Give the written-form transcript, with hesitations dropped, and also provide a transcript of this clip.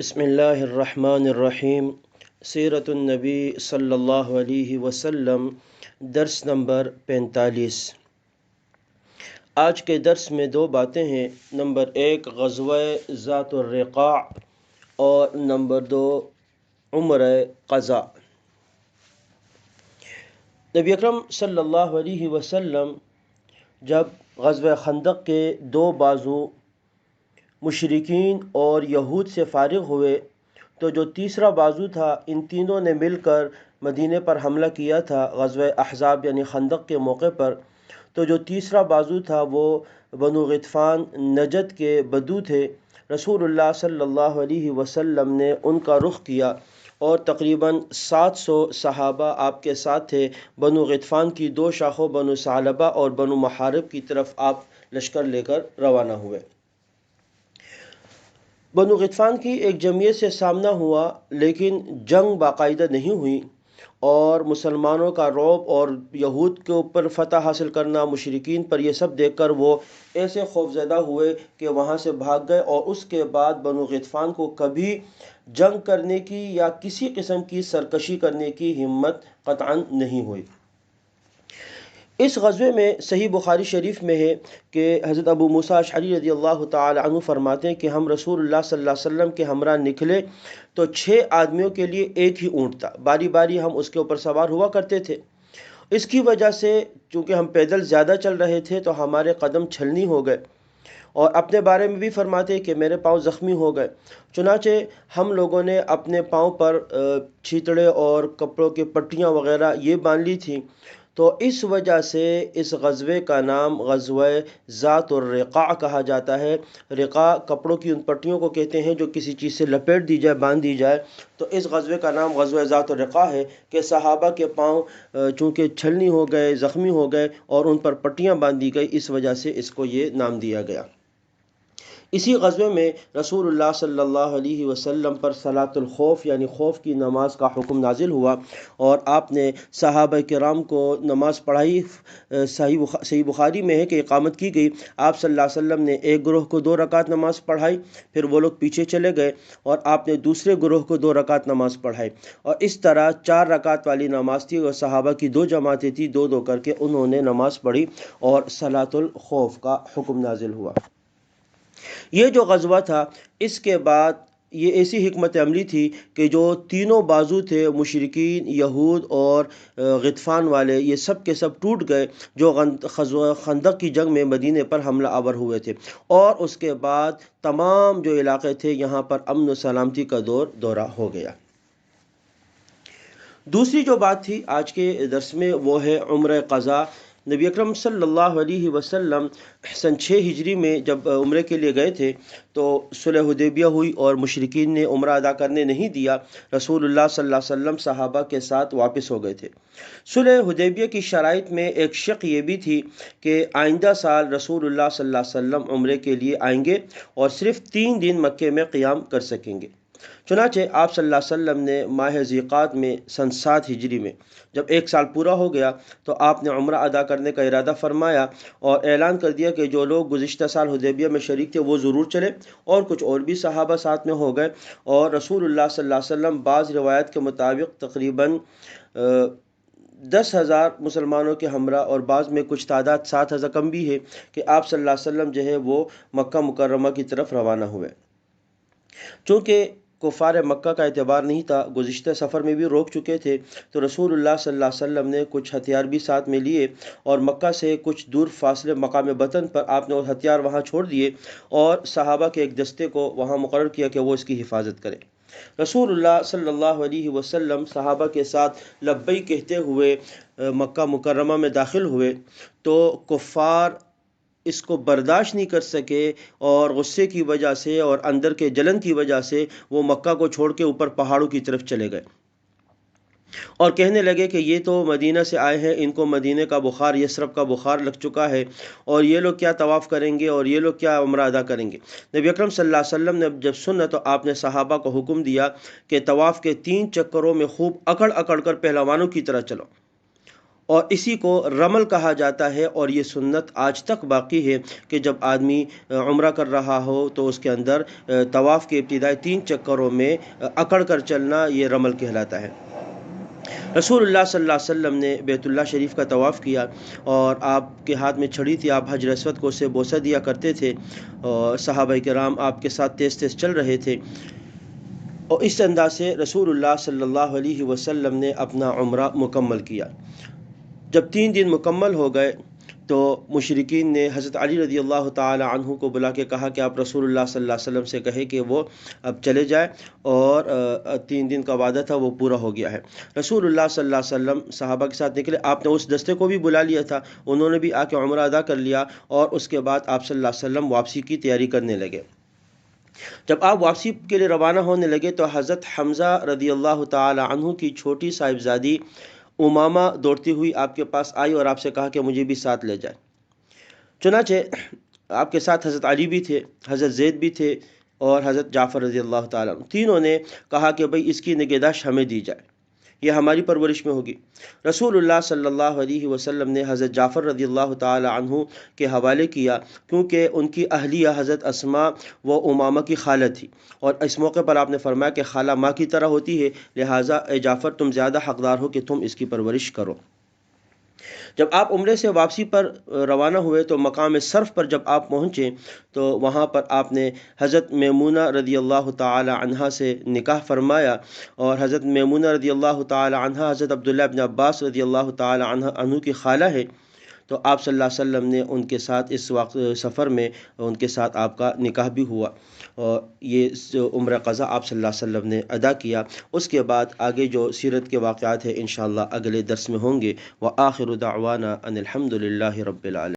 بسم اللہ الرحمن الرحیم۔ سیرت النبی صلی اللہ علیہ وسلم، درس نمبر 45۔ آج کے درس میں دو باتیں ہیں۔ نمبر 1 غزوہ ذات الرقاع اور نمبر 2 عمرہ قضاء۔ نبی اکرم صلی اللہ علیہ وسلم جب غزوہ خندق کے دو بازو مشرکین اور یہود سے فارغ ہوئے تو جو تیسرا بازو تھا، ان تینوں نے مل کر مدینے پر حملہ کیا تھا غزوہ احزاب یعنی خندق کے موقع پر۔ تو جو تیسرا بازو تھا وہ بنو غطفان نجد کے بدو تھے۔ رسول اللہ صلی اللہ علیہ وسلم نے ان کا رخ کیا اور تقریباً 700 صحابہ آپ کے ساتھ تھے۔ بنو غطفان کی دو شاخوں بنو ثعلبہ اور بنو محارب کی طرف آپ لشکر لے کر روانہ ہوئے۔ بنو غطفان کی ایک جمعیت سے سامنا ہوا، لیکن جنگ باقاعدہ نہیں ہوئی، اور مسلمانوں کا رعب اور یہود کے اوپر فتح حاصل کرنا، مشرکین پر یہ سب دیکھ کر وہ ایسے خوفزدہ ہوئے کہ وہاں سے بھاگ گئے، اور اس کے بعد بنو غطفان کو کبھی جنگ کرنے کی یا کسی قسم کی سرکشی کرنے کی ہمت قطعاً نہیں ہوئی۔ اس غزوے میں صحیح بخاری شریف میں ہے کہ حضرت ابو موسیٰ اشعری رضی اللہ تعالی عنہ فرماتے ہیں کہ ہم رسول اللہ صلی اللہ علیہ وسلم کے ہمراہ نکلے تو 6 آدمیوں کے لیے ایک ہی اونٹ تھا، باری باری ہم اس کے اوپر سوار ہوا کرتے تھے۔ اس کی وجہ سے چونکہ ہم پیدل زیادہ چل رہے تھے تو ہمارے قدم چھلنی ہو گئے، اور اپنے بارے میں بھی فرماتے کہ میرے پاؤں زخمی ہو گئے۔ چنانچہ ہم لوگوں نے اپنے پاؤں پر چھیتڑے اور کپڑوں کی پٹیاں وغیرہ یہ باندھ لی تھیں، تو اس وجہ سے اس غزوے کا نام غزوہ ذات الرقاع کہا جاتا ہے۔ رقاع کپڑوں کی ان پٹیوں کو کہتے ہیں جو کسی چیز سے لپیٹ دی جائے، باندھ دی جائے، تو اس غزوے کا نام غزوہ ذات الرقاع ہے کہ صحابہ کے پاؤں چونکہ چھلنی ہو گئے، زخمی ہو گئے اور ان پر پٹیاں باندھ دی گئی، اس وجہ سے اس کو یہ نام دیا گیا۔ اسی غزوے میں رسول اللہ صلی اللہ علیہ وسلم پر صلاۃ الخوف یعنی خوف کی نماز کا حکم نازل ہوا، اور آپ نے صحابہ کرام کو نماز پڑھائی۔ صحیح بخاری میں ہے کہ اقامت کی گئی، آپ صلی اللہ علیہ وسلم نے ایک گروہ کو 2 رکعت نماز پڑھائی، پھر وہ لوگ پیچھے چلے گئے اور آپ نے دوسرے گروہ کو 2 رکعت نماز پڑھائی، اور اس طرح 4 رکعت والی نماز تھی، اور صحابہ کی 2 جماعتیں تھیں، 2 کر کے انہوں نے نماز پڑھی اور صلاۃ الخوف کا حکم نازل ہوا۔ یہ جو غزوہ تھا، اس کے بعد یہ ایسی حکمت عملی تھی کہ جو تینوں بازو تھے، مشرکین، یہود اور غطفان والے، یہ سب کے سب ٹوٹ گئے جو خندق کی جنگ میں مدینے پر حملہ آور ہوئے تھے، اور اس کے بعد تمام جو علاقے تھے یہاں پر امن و سلامتی کا دورہ ہو گیا۔ دوسری جو بات تھی آج کے درس میں وہ ہے عمرہ قضاء۔ نبی اکرم صلی اللہ علیہ وسلم سن 6 ہجری میں جب عمرے کے لیے گئے تھے تو صلح حدیبیہ ہوئی اور مشرکین نے عمرہ ادا کرنے نہیں دیا۔ رسول اللہ صلی اللہ علیہ وسلم صحابہ کے ساتھ واپس ہو گئے تھے۔ صلح حدیبیہ کی شرائط میں ایک شق یہ بھی تھی کہ آئندہ سال رسول اللہ صلی اللہ علیہ وسلم عمرے کے لیے آئیں گے اور صرف 3 دن مکے میں قیام کر سکیں گے۔ چنانچہ آپ صلی اللہ علیہ وسلم نے ماہ ذیقعد میں سن 7 ہجری میں جب 1 سال پورا ہو گیا تو آپ نے عمرہ ادا کرنے کا ارادہ فرمایا اور اعلان کر دیا کہ جو لوگ گزشتہ سال حدیبیہ میں شریک تھے وہ ضرور چلے، اور کچھ اور بھی صحابہ ساتھ میں ہو گئے، اور رسول اللہ صلی اللہ علیہ وسلم بعض روایت کے مطابق تقریباً 10,000 مسلمانوں کے ہمراہ، اور بعض میں کچھ تعداد 7,000 کم بھی ہے، کہ آپ صلی اللہ علیہ وسلم جو ہے وہ مکہ مکرمہ کی طرف روانہ ہوئے۔ چونکہ کفار مکہ کا اعتبار نہیں تھا، گزشتہ سفر میں بھی روک چکے تھے، تو رسول اللہ صلی اللہ علیہ وسلم نے کچھ ہتھیار بھی ساتھ میں لیے، اور مکہ سے کچھ دور فاصلے مقام وطن پر آپ نے وہ ہتھیار وہاں چھوڑ دیے، اور صحابہ کے ایک دستے کو وہاں مقرر کیا کہ وہ اس کی حفاظت کرے۔ رسول اللہ صلی اللہ علیہ وسلم صحابہ کے ساتھ لبیک کہتے ہوئے مکہ مکرمہ میں داخل ہوئے، تو کفار اس کو برداشت نہیں کر سکے، اور غصے کی وجہ سے اور اندر کے جلن کی وجہ سے وہ مکہ کو چھوڑ کے اوپر پہاڑوں کی طرف چلے گئے، اور کہنے لگے کہ یہ تو مدینہ سے آئے ہیں، ان کو مدینہ کا بخار، یثرب کا بخار لگ چکا ہے، اور یہ لوگ کیا طواف کریں گے اور یہ لوگ کیا عمرہ ادا کریں گے۔ نبی اکرم صلی اللہ علیہ وسلم نے جب سنا تو آپ نے صحابہ کو حکم دیا کہ طواف کے 3 چکروں میں خوب اکڑ اکڑ کر پہلوانوں کی طرح چلو، اور اسی کو رمل کہا جاتا ہے، اور یہ سنت آج تک باقی ہے کہ جب آدمی عمرہ کر رہا ہو تو اس کے اندر طواف کے ابتدائی 3 چکروں میں اکڑ کر چلنا یہ رمل کہلاتا ہے۔ رسول اللہ صلی اللہ علیہ وسلم نے بیت اللہ شریف کا طواف کیا، اور آپ کے ہاتھ میں چھڑی تھی، آپ حجر اسود کو اسے بوسہ دیا کرتے تھے، اور صحابہ کرام آپ کے ساتھ تیز تیز چل رہے تھے، اور اس انداز سے رسول اللہ صلی اللہ علیہ وسلم نے اپنا عمرہ مکمل کیا۔ جب 3 دن مکمل ہو گئے تو مشرکین نے حضرت علی رضی اللہ تعالی عنہ کو بلا کے کہا کہ آپ رسول اللہ صلی اللہ علیہ وسلم سے کہے کہ وہ اب چلے جائے، اور 3 دن کا وعدہ تھا وہ پورا ہو گیا ہے۔ رسول اللہ صلی اللہ علیہ وسلم صحابہ کے ساتھ نکلے، آپ نے اس دستے کو بھی بلا لیا تھا، انہوں نے بھی آ کے عمرہ ادا کر لیا، اور اس کے بعد آپ صلی اللہ علیہ وسلم واپسی کی تیاری کرنے لگے۔ جب آپ واپسی کے لیے روانہ ہونے لگے تو حضرت حمزہ رضی اللہ تعالی عنہ کی چھوٹی صاحبزادی امامہ دوڑتی ہوئی آپ کے پاس آئی اور آپ سے کہا کہ مجھے بھی ساتھ لے جائے۔ چنانچہ آپ کے ساتھ حضرت علی بھی تھے، حضرت زید بھی تھے، اور حضرت جعفر رضی اللہ تعالیٰ عنہ، تینوں نے کہا کہ بھئی اس کی نگہداشت ہمیں دی جائے، یہ ہماری پرورش میں ہوگی۔ رسول اللہ صلی اللہ علیہ وسلم نے حضرت جعفر رضی اللہ تعالی عنہ کے حوالے کیا، کیونکہ ان کی اہلیہ حضرت اسماء و امامہ کی خالہ تھی، اور اس موقع پر آپ نے فرمایا کہ خالہ ماں کی طرح ہوتی ہے، لہٰذا اے جعفر تم زیادہ حقدار ہو کہ تم اس کی پرورش کرو۔ جب آپ عمرے سے واپسی پر روانہ ہوئے تو مقام صرف پر جب آپ پہنچے تو وہاں پر آپ نے حضرت میمونہ رضی اللہ تعالی عنہا سے نکاح فرمایا، اور حضرت میمونہ رضی اللہ تعالی عنہا حضرت عبداللہ بن عباس رضی اللہ تعالی عنہ کی خالہ ہے، تو آپ صلی اللہ علیہ وسلم نے ان کے ساتھ اس وقت سفر میں ان کے ساتھ آپ کا نکاح بھی ہوا، اور یہ عمرہ قضا آپ صلی اللہ علیہ وسلم نے ادا کیا۔ اس کے بعد آگے جو سیرت کے واقعات ہیں انشاءاللہ اگلے درس میں ہوں گے۔ وآخر دعوانا ان الحمد للہ رب العالمین۔